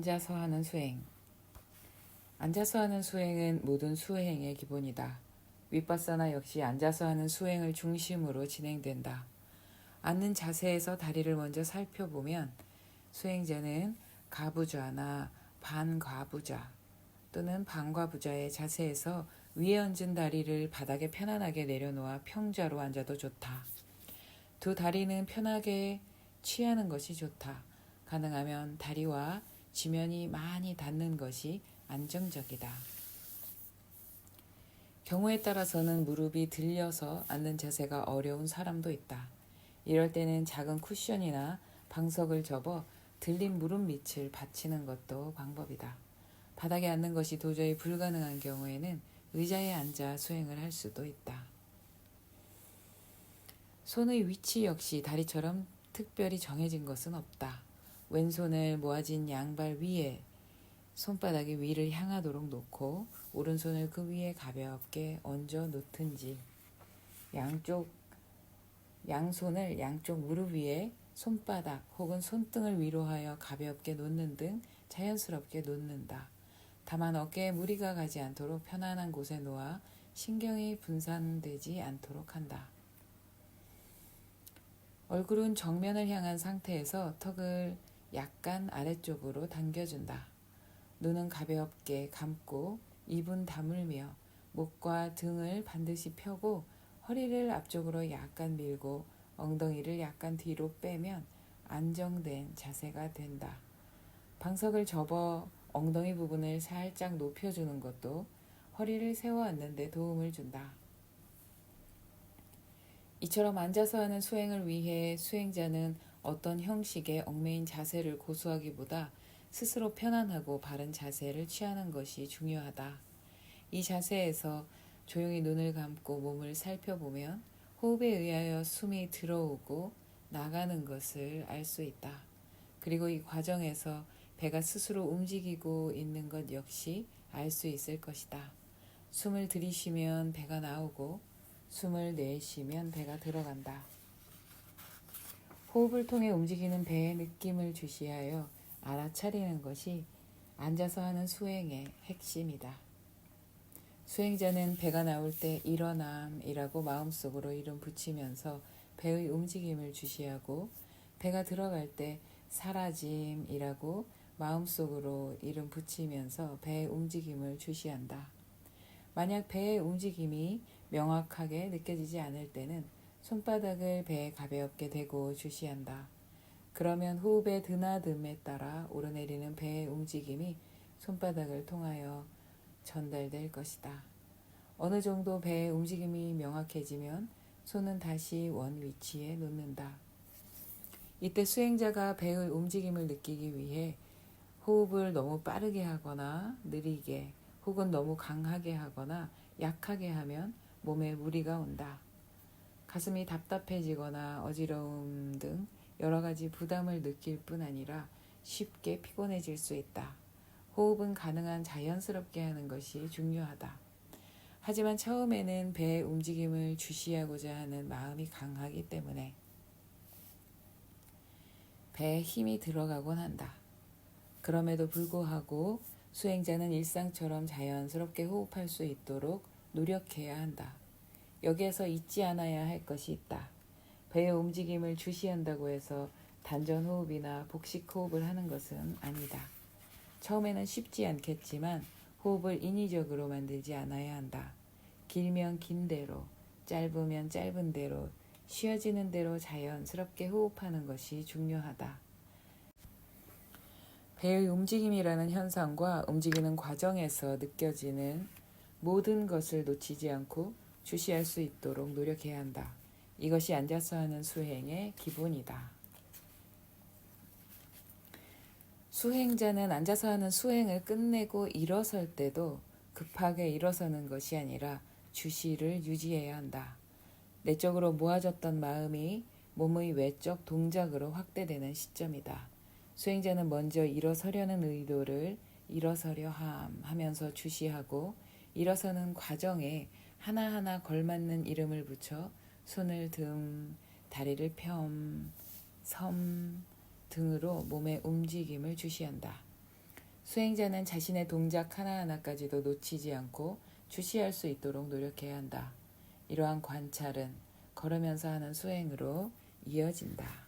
앉아서 하는 수행. 앉아서 하는 수행은 모든 수행의 기본이다. 윗바사나 역시 앉아서 하는 수행을 중심으로 진행된다. 앉는 자세에서 다리를 먼저 살펴보면 수행자는 가부좌나 반과부좌 또는 반과부좌의 자세에서 위에 얹은 다리를 바닥에 편안하게 내려놓아 평좌로 앉아도 좋다. 두 다리는 편하게 취하는 것이 좋다. 가능하면 다리와 지면이 많이 닿는 것이 안정적이다. 경우에 따라서는 무릎이 들려서 앉는 자세가 어려운 사람도 있다. 이럴 때는 작은 쿠션이나 방석을 접어 들린 무릎 밑을 받치는 것도 방법이다. 바닥에 앉는 것이 도저히 불가능한 경우에는 의자에 앉아 수행을 할 수도 있다. 손의 위치 역시 다리처럼 특별히 정해진 것은 없다. 왼손을 모아진 양발 위에 손바닥이 위를 향하도록 놓고 오른손을 그 위에 가볍게 얹어 놓든지 양손을 양쪽 무릎 위에 손바닥 혹은 손등을 위로 하여 가볍게 놓는 등 자연스럽게 놓는다. 다만 어깨에 무리가 가지 않도록 편안한 곳에 놓아 신경이 분산되지 않도록 한다. 얼굴은 정면을 향한 상태에서 턱을 약간 아래쪽으로 당겨준다. 눈은 가볍게 감고 입은 다물며 목과 등을 반드시 펴고 허리를 앞쪽으로 약간 밀고 엉덩이를 약간 뒤로 빼면 안정된 자세가 된다. 방석을 접어 엉덩이 부분을 살짝 높여주는 것도 허리를 세워 앉는 데 도움을 준다. 이처럼 앉아서 하는 수행을 위해 수행자는 어떤 형식의 얽매인 자세를 고수하기보다 스스로 편안하고 바른 자세를 취하는 것이 중요하다. 이 자세에서 조용히 눈을 감고 몸을 살펴보면 호흡에 의하여 숨이 들어오고 나가는 것을 알 수 있다. 그리고 이 과정에서 배가 스스로 움직이고 있는 것 역시 알 수 있을 것이다. 숨을 들이쉬면 배가 나오고 숨을 내쉬면 배가 들어간다. 호흡을 통해 움직이는 배의 느낌을 주시하여 알아차리는 것이 앉아서 하는 수행의 핵심이다. 수행자는 배가 나올 때 일어남이라고 마음속으로 이름 붙이면서 배의 움직임을 주시하고 배가 들어갈 때 사라짐이라고 마음속으로 이름 붙이면서 배의 움직임을 주시한다. 만약 배의 움직임이 명확하게 느껴지지 않을 때는 손바닥을 배에 가볍게 대고 주시한다. 그러면 호흡의 드나듦에 따라 오르내리는 배의 움직임이 손바닥을 통하여 전달될 것이다. 어느 정도 배의 움직임이 명확해지면 손은 다시 원 위치에 놓는다. 이때 수행자가 배의 움직임을 느끼기 위해 호흡을 너무 빠르게 하거나 느리게 혹은 너무 강하게 하거나 약하게 하면 몸에 무리가 온다. 가슴이 답답해지거나 어지러움 등 여러 가지 부담을 느낄 뿐 아니라 쉽게 피곤해질 수 있다. 호흡은 가능한 자연스럽게 하는 것이 중요하다. 하지만 처음에는 배의 움직임을 주시하고자 하는 마음이 강하기 때문에 배에 힘이 들어가곤 한다. 그럼에도 불구하고 수행자는 일상처럼 자연스럽게 호흡할 수 있도록 노력해야 한다. 여기에서 잊지 않아야 할 것이 있다. 배의 움직임을 주시한다고 해서 단전호흡이나 복식호흡을 하는 것은 아니다. 처음에는 쉽지 않겠지만 호흡을 인위적으로 만들지 않아야 한다. 길면 긴 대로, 짧으면 짧은 대로, 쉬어지는 대로 자연스럽게 호흡하는 것이 중요하다. 배의 움직임이라는 현상과 움직이는 과정에서 느껴지는 모든 것을 놓치지 않고 주시할 수 있도록 노력해야 한다. 이것이 앉아서 하는 수행의 기본이다. 수행자는 앉아서 하는 수행을 끝내고 일어설 때도 급하게 일어서는 것이 아니라 주시를 유지해야 한다. 내적으로 모아졌던 마음이 몸의 외적 동작으로 확대되는 시점이다. 수행자는 먼저 일어서려는 의도를 일어서려 함 하면서 주시하고 일어서는 과정에 하나하나 걸맞는 이름을 붙여 손을 등, 다리를 펴, 섬 등으로 몸의 움직임을 주시한다. 수행자는 자신의 동작 하나하나까지도 놓치지 않고 주시할 수 있도록 노력해야 한다. 이러한 관찰은 걸으면서 하는 수행으로 이어진다.